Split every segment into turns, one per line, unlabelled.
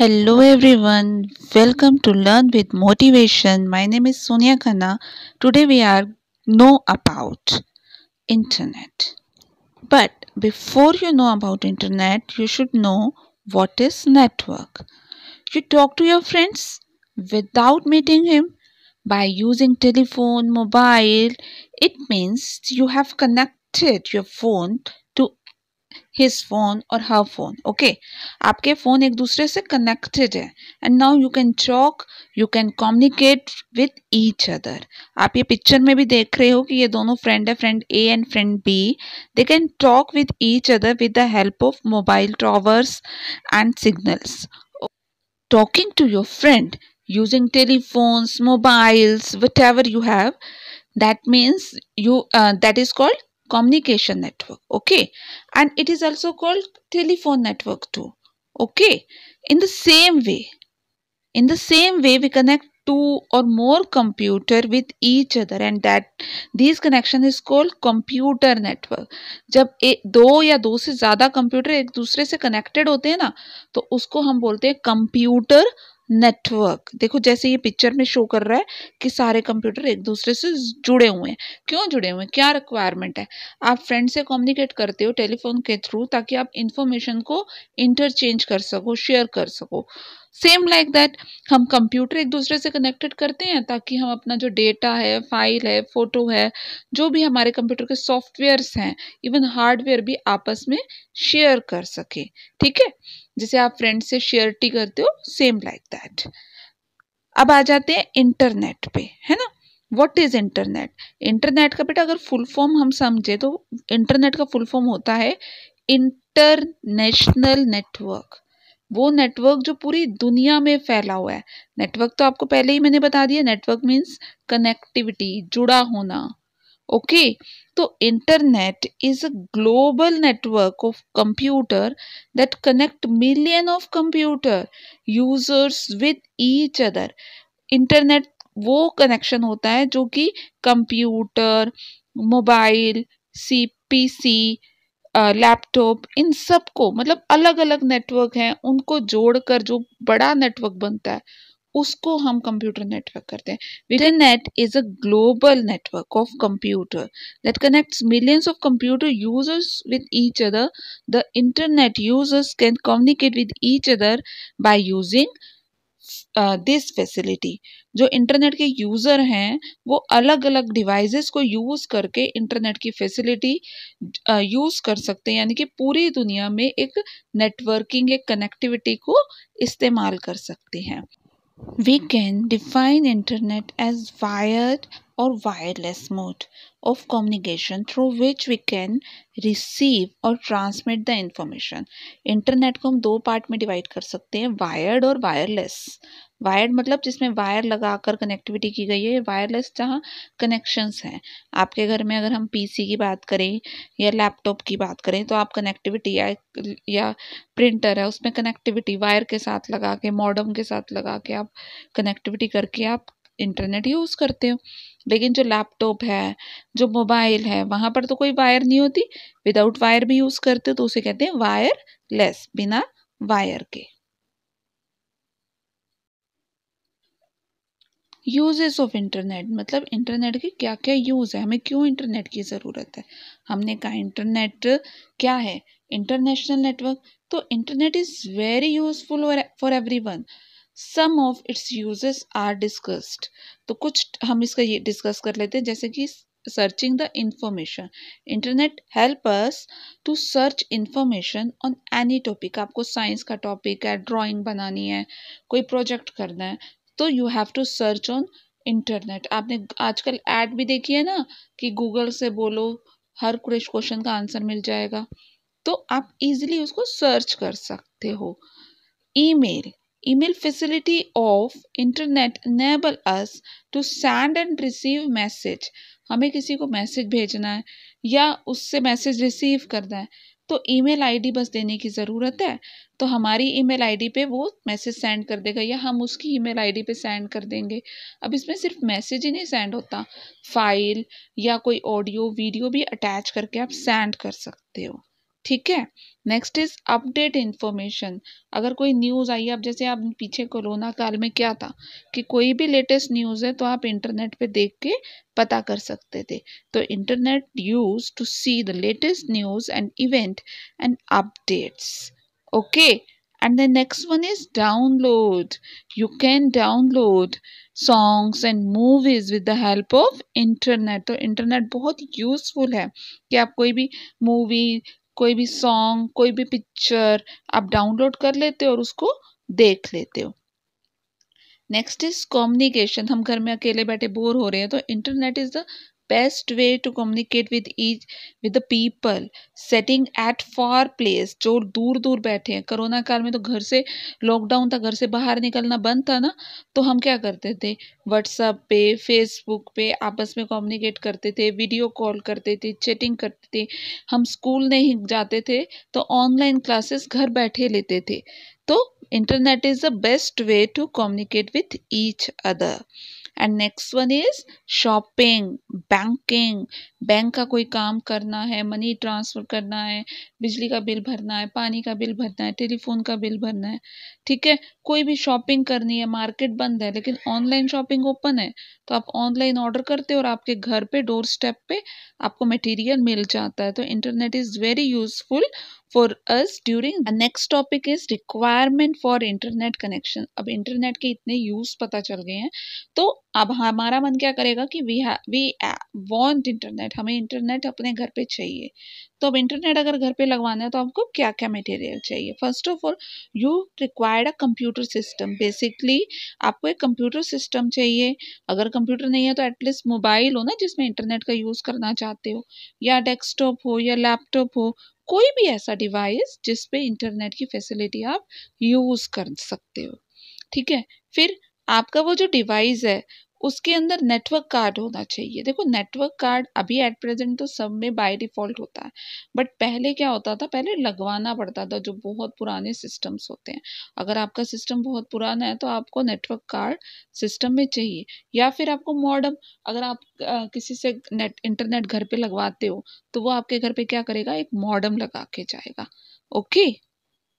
Hello everyone, welcome to Learn with Motivation. My name is Sonia Khanna. Today we are know about internet. But before you know about internet, you should know what is network. You talk to your friends without meeting him by using telephone, mobile. It means you have connected your phone to his phone or her phone. Okay, आपके phone एक दूसरे से connected है and now you can talk, you can communicate with each other. आप ये picture में भी देख रहे हो कि ये दोनों फ्रेंड है, friend A and friend B. They can talk with each other with the help of mobile towers and signals. Talking to your friend using telephones, mobiles, whatever you have, that means that is called communication network. Okay, and it is also called telephone network too. Okay, in the same way, we connect two or more computer with each other, and that this connection is called computer network. जब दो या दो से ज़्यादा computer एक दूसरे से connected होते हैं ना, तो उसको हम बोलते हैं कंप्यूटर नेटवर्क. देखो जैसे ये पिक्चर में शो कर रहा है कि सारे कंप्यूटर एक दूसरे से जुड़े हुए हैं. क्यों जुड़े हुए हैं, क्या रिक्वायरमेंट है? आप फ्रेंड से कम्युनिकेट करते हो टेलीफोन के थ्रू ताकि आप इंफॉर्मेशन को इंटरचेंज कर सको, शेयर कर सको. सेम लाइक दैट हम कंप्यूटर एक दूसरे से कनेक्टेड करते हैं ताकि हम अपना जो डेटा है, फाइल है, फोटो है, जो भी हमारे कंप्यूटर के सॉफ्टवेयर्स हैं, इवन हार्डवेयर भी आपस में शेयर कर सके. ठीक है, जैसे आप फ्रेंड से शेयरिटी करते हो, सेम लाइक दैट. अब आ जाते हैं इंटरनेट पे, है ना. What is internet? इंटरनेट का बेटा अगर फुल फॉर्म हम समझे तो इंटरनेट का फुल फॉर्म होता है इंटरनेशनल नेटवर्क. वो नेटवर्क जो पूरी दुनिया में फैला हुआ है. नेटवर्क तो आपको पहले ही मैंने बता दिया, नेटवर्क मीन्स कनेक्टिविटी, जुड़ा होना. ओके, तो internet is a global network of computer that connect million of computer users with each other. Internet वो कनेक्शन होता है जो कि कंप्यूटर, मोबाइल, पीसी, लैपटॉप, इन सब को, मतलब अलग अलग नेटवर्क हैं, उनको जोड़कर जो बड़ा नेटवर्क बनता है उसको हम कंप्यूटर नेटवर्क करते हैं. Internet is a global network of computer that connects millions of computer users with each other. The internet users can communicate with each other by using this facility. जो internet के user हैं वो अलग अलग devices को use करके internet की facility use कर सकते हैं, यानी कि पूरी दुनिया में एक नेटवर्किंग, एक कनेक्टिविटी को इस्तेमाल कर सकते हैं. We can define internet as wired or wireless mode of communication through which we can receive or transmit the information. Internet को हम दो पार्ट में डिवाइड कर सकते हैं, वायर्ड और वायरलेस. वायर्ड मतलब जिसमें वायर लगाकर कनेक्टिविटी की गई है. वायरलेस जहाँ कनेक्शंस हैं. आपके घर में अगर हम पीसी की बात करें या लैपटॉप की बात करें तो आप कनेक्टिविटी या प्रिंटर है उसमें कनेक्टिविटी वायर के साथ लगा के, मॉडेम के साथ लगा के आप कनेक्टिविटी करके आप इंटरनेट यूज़ करते हो. लेकिन जो लैपटॉप है, जो मोबाइल है, वहाँ पर तो कोई वायर नहीं होती. विदाउट वायर भी यूज़ करते हो तो उसे कहते हैं वायरलेस, बिना वायर के. यूजेस ऑफ इंटरनेट मतलब इंटरनेट के क्या क्या यूज़ है, हमें क्यों इंटरनेट की ज़रूरत है. हमने कहा इंटरनेट क्या है, इंटरनेशनल नेटवर्क. तो internet is very useful for everyone. Some of its uses are discussed. तो कुछ हम इसका ये डिस्कस कर लेते हैं, जैसे कि searching the information. Internet help us to search information on any topic. आपको साइंस का टॉपिक है, ड्राइंग बनानी है, कोई प्रोजेक्ट करना है, तो you have to search on internet. आपने आजकल ऐड भी देखी है ना कि गूगल से बोलो हर क्वेश्चन का आंसर मिल जाएगा, तो आप इजीली उसको सर्च कर सकते हो. Email facility of internet enable us to send and receive message. हमें किसी को मैसेज भेजना है या उससे मैसेज रिसीव करना है तो ईमेल आईडी बस देने की ज़रूरत है, तो हमारी ईमेल आईडी पे वो मैसेज सेंड कर देगा या हम उसकी ईमेल आईडी पे सेंड कर देंगे. अब इसमें सिर्फ मैसेज ही नहीं सेंड होता, फाइल या कोई ऑडियो वीडियो भी अटैच करके आप सेंड कर सकते हो. ठीक है। Next is update information. अगर कोई न्यूज़ आई, अब जैसे आप पीछे कोरोना काल में क्या था कि कोई भी लेटेस्ट न्यूज़ है तो आप इंटरनेट पे देख के पता कर सकते थे। तो internet use to see the latest news and event and updates. Okay, and the next one is download. You can download songs and movies with the help of internet. तो इंटरनेट बहुत यूजफुल है कि आप कोई भी movie, कोई भी song, कोई भी पिक्चर आप डाउनलोड कर लेते हो और उसको देख लेते हो। Next is communication. हम घर में अकेले बैठे बोर हो रहे हैं तो internet is the best way to communicate with the people sitting at far place, जो दूर दूर बैठे हैं। कोरोना काल में तो घर से, लॉकडाउन था, घर से बाहर निकलना बंद था ना, तो हम क्या करते थे, व्हाट्सएप पे, फेसबुक पे आपस में कम्युनिकेट करते थे, वीडियो कॉल करते थे, चैटिंग करते थे। हम स्कूल नहीं जाते थे तो ऑनलाइन क्लासेस घर बैठे लेते थे। तो internet is the best way to communicate with each other. And next one is shopping, banking. Bank का कोई काम करना है, मनी ट्रांसफर करना है, बिजली का बिल भरना है, पानी का बिल भरना है, टेलीफोन का बिल भरना है, ठीक है, कोई भी शॉपिंग करनी है, मार्केट बंद है लेकिन ऑनलाइन शॉपिंग ओपन है, तो आप ऑनलाइन ऑर्डर करते हो और आपके घर पे, डोर स्टेप पे आपको मटेरियल मिल जाता है। तो internet is very useful for us during. Next topic is requirement for internet connection. अब इंटरनेट के इतने यूज पता चल गए हैं तो अब हमारा मन क्या करेगा कि वी वांट इंटरनेट, हमें इंटरनेट अपने घर पे चाहिए। तो अब इंटरनेट अगर घर पे लगवाना है तो आपको क्या क्या मटेरियल चाहिए। First of all you required a computer system. Basically आपको एक कंप्यूटर सिस्टम चाहिए। अगर कंप्यूटर नहीं है तो एटलीस्ट मोबाइल हो ना जिसमें इंटरनेट का यूज़ करना चाहते हो, या डेस्कटॉप हो या लैपटॉप हो, कोई भी ऐसा डिवाइस जिस पे इंटरनेट की फैसिलिटी आप यूज़ कर सकते हो, ठीक है। फिर आपका वो जो डिवाइस है उसके अंदर नेटवर्क कार्ड होना चाहिए। देखो नेटवर्क कार्ड अभी एट प्रेजेंट तो सब में बाय डिफ़ॉल्ट होता है, बट पहले क्या होता था, पहले लगवाना पड़ता था, जो बहुत पुराने सिस्टम्स होते हैं। अगर आपका सिस्टम बहुत पुराना है तो आपको नेटवर्क कार्ड सिस्टम में चाहिए, या फिर आपको मॉडेम। अगर आप किसी से इंटरनेट घर पे लगवाते हो तो वो आपके घर पे क्या करेगा, एक मॉडेम लगा के जाएगा। ओके,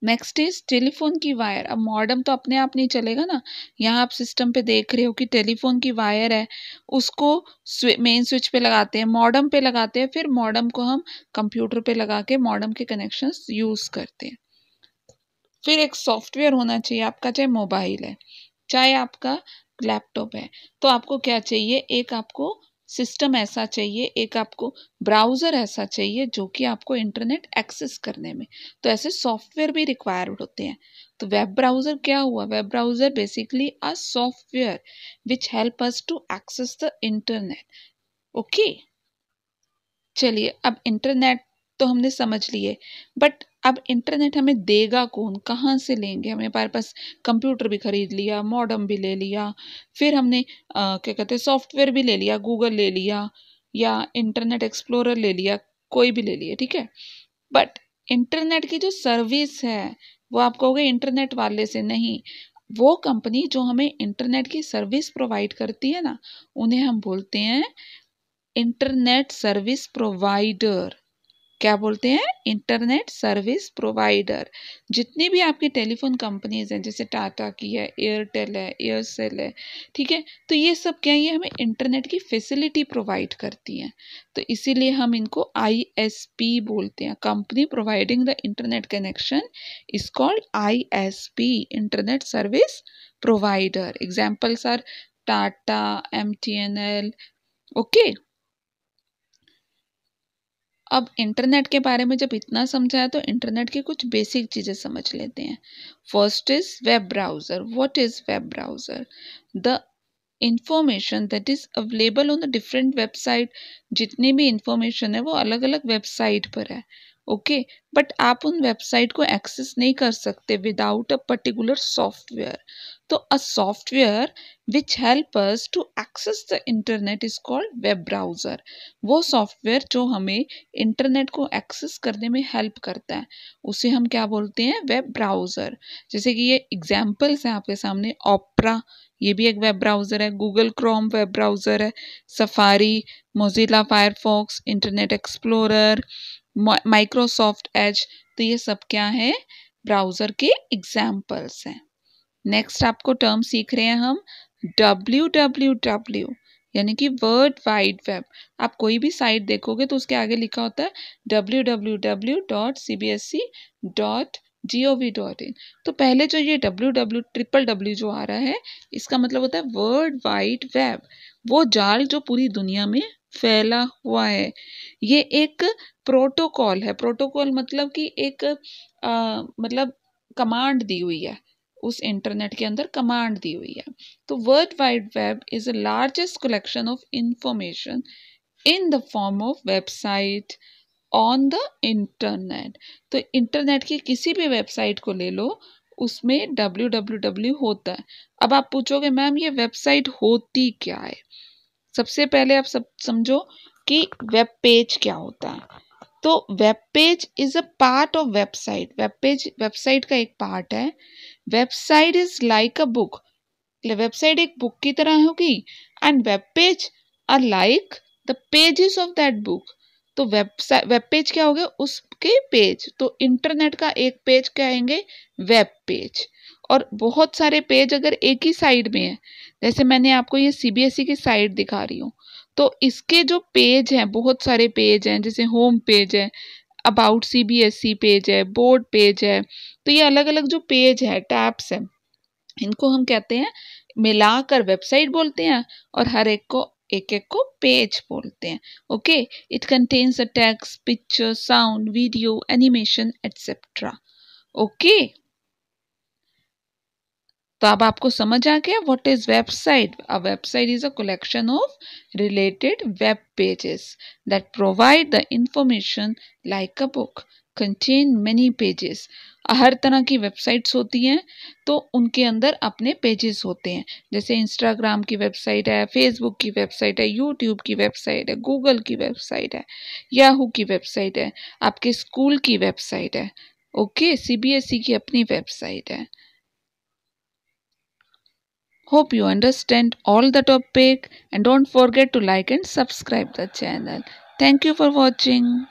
नेक्स्ट इज टेलीफोन की वायर। अब मॉडेम तो अपने आप नहीं चलेगा ना, यहाँ आप सिस्टम पे देख रहे हो कि टेलीफोन की वायर है, उसको मेन स्विच पे लगाते हैं, मॉडेम पे लगाते हैं, फिर मॉडेम को हम कंप्यूटर पे लगा के मॉडेम के कनेक्शंस यूज़ करते हैं। फिर एक सॉफ्टवेयर होना चाहिए आपका, चाहे मोबाइल है चाहे आपका लैपटॉप है, तो आपको क्या चाहिए, एक आपको सिस्टम ऐसा चाहिए, एक आपको ब्राउज़र ऐसा चाहिए जो कि आपको इंटरनेट एक्सेस करने में, तो ऐसे सॉफ्टवेयर भी रिक्वायर्ड होते हैं। तो वेब ब्राउज़र क्या हुआ, web browser basically a software which help us to access the internet. Okay, चलिए अब इंटरनेट तो हमने समझ लिए, बट अब इंटरनेट हमें देगा कौन, कहाँ से लेंगे। हमें हमारे पास कंप्यूटर भी खरीद लिया, मॉडेम भी ले लिया, फिर हमने क्या कहते हैं सॉफ्टवेयर भी ले लिया, गूगल ले लिया या इंटरनेट एक्सप्लोरर ले लिया, कोई भी ले लिया, ठीक है, बट इंटरनेट की जो सर्विस है वो आप कहोगे इंटरनेट वाले से नहीं, वो कंपनी जो हमें इंटरनेट की सर्विस प्रोवाइड करती है ना, उन्हें हम बोलते हैं इंटरनेट सर्विस प्रोवाइडर। क्या बोलते हैं, इंटरनेट सर्विस प्रोवाइडर। जितनी भी आपकी टेलीफोन कंपनीज हैं, जैसे टाटा की है, एयरटेल है, एयरसेल है, ठीक है, तो ये सब क्या है, ये हमें इंटरनेट की फैसिलिटी प्रोवाइड करती हैं। तो इसीलिए हम इनको ISP बोलते हैं। Company providing the internet connection is called ISP, internet service provider. Examples are Tata, MTNL। Okay, अब इंटरनेट के बारे में जब इतना समझा है तो इंटरनेट की कुछ बेसिक चीज़ें समझ लेते हैं। First is web browser. What is web browser? The information that is available on the different website. जितनी भी इंफॉर्मेशन है वो अलग अलग वेबसाइट पर है, ओके, बट आप उन वेबसाइट को एक्सेस नहीं कर सकते विदाउट अ पर्टिकुलर सॉफ्टवेयर। तो a software which help us to access the internet is called web browser. वो सॉफ्टवेयर जो हमें इंटरनेट को एक्सेस करने में हेल्प करता है उसे हम क्या बोलते हैं, वेब ब्राउज़र। जैसे कि ये एग्जाम्पल्स हैं आपके सामने, ओपरा ये भी एक वेब ब्राउज़र है, गूगल क्रोम वेब ब्राउज़र है, safari, Mozilla Firefox, internet explorer, Microsoft Edge, तो ये सब क्या है, ब्राउज़र के एग्जाम्पल्स हैं। नेक्स्ट आपको टर्म सीख रहे हैं हम www, यानी कि वर्ल्ड वाइड वेब। आप कोई भी साइट देखोगे तो उसके आगे लिखा होता है www.cbse.gov.in। तो पहले जो ये www जो आ रहा है, इसका मतलब होता है वर्ल्ड वाइड वेब, वो जाल जो पूरी दुनिया में फैला हुआ है। ये एक प्रोटोकॉल है। प्रोटोकॉल मतलब कि एक मतलब कमांड दी हुई है, उस इंटरनेट के अंदर कमांड दी हुई है। तो world wide web is the largest collection of information in the form of website on the internet. तो इंटरनेट की किसी भी वेबसाइट को ले लो, उसमें www होता है। अब आप पूछोगे मैम ये वेबसाइट होती क्या है। सबसे पहले आप सब समझो कि वेब पेज क्या होता है। तो web page is a part of website. Web page website का एक पार्ट है। Website is like a book, website एक बुक की तरह होगी, and web page are like the pages of that book. तो वेबसाइट वेब पेज क्या हो गया, उसके पेज। तो इंटरनेट का एक पेज कहेंगे वेब पेज। और बहुत सारे पेज अगर एक ही साइड में है, जैसे मैंने आपको ये सीबीएसई की साइट दिखा रही हूँ, तो इसके जो पेज हैं, बहुत सारे पेज हैं, जैसे होम पेज है, अबाउट सीबीएसई पेज है, बोर्ड पेज है। तो ये अलग अलग जो पेज है, टैब्स हैं, इनको हम कहते हैं मिलाकर वेबसाइट बोलते हैं, और हर एक को एक एक को पेज बोलते हैं। Okay, it contains a text, picture, sound, video, animation etcetera. Okay, तो अब आपको समझ आ गया what is website. A website is a collection of related web pages that provide the information like a book contain many pages. हर तरह की websites होती हैं, तो उनके अंदर अपने पेजेस होते हैं। जैसे इंस्टाग्राम की वेबसाइट है, फेसबुक की वेबसाइट है, यूट्यूब की वेबसाइट है, गूगल की वेबसाइट है, याहू की वेबसाइट है, आपके स्कूल की वेबसाइट है। ओके, सीबीएसई की अपनी वेबसाइट है। Hope you understand all the topic, and don't forget to like and subscribe the channel. Thank you for watching.